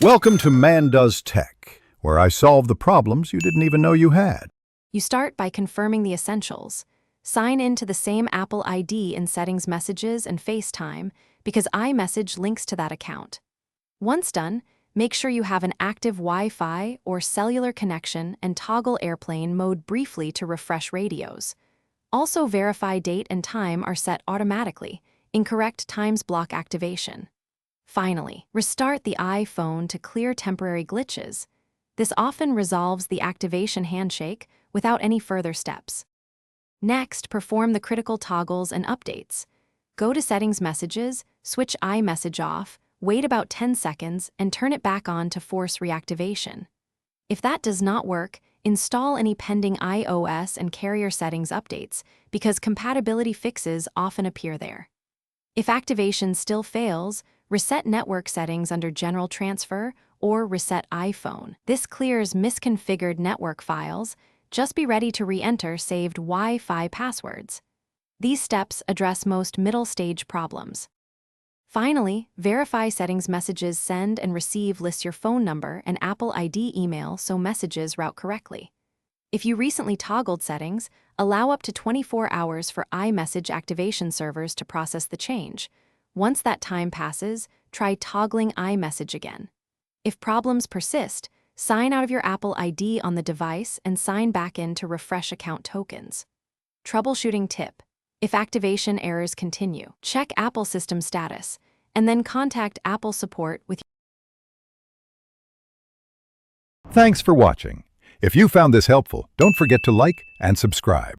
Welcome to Man Does Tech, where I solve the problems you didn't even know you had. You start by confirming the essentials. Sign in to the same Apple ID in Settings, Messages, and FaceTime because iMessage links to that account. Once done, make sure you have an active Wi-Fi or cellular connection and toggle airplane mode briefly to refresh radios. Also verify date and time are set automatically. Incorrect times block activation. Finally, restart the iPhone to clear temporary glitches. This often resolves the activation handshake without any further steps. Next, perform the critical toggles and updates. Go to Settings, Messages, switch iMessage off, wait about 10 seconds, and turn it back on to force reactivation. If that does not work, install any pending iOS and carrier settings updates because compatibility fixes often appear there. If activation still fails, reset network settings under General Transfer or Reset iPhone. This clears misconfigured network files. Just be ready to re-enter saved Wi-Fi passwords. These steps address most middle-stage problems. Finally, verify Settings, Messages send and receive list your phone number and Apple ID email so messages route correctly. If you recently toggled settings, allow up to 24 hours for iMessage activation servers to process the change. Once that time passes, try toggling iMessage again. If problems persist, sign out of your Apple ID on the device and sign back in to refresh account tokens. Troubleshooting tip: if activation errors continue, check Apple system status, and then contact Apple support with. Thanks for watching. If you found this helpful, don't forget to like and subscribe.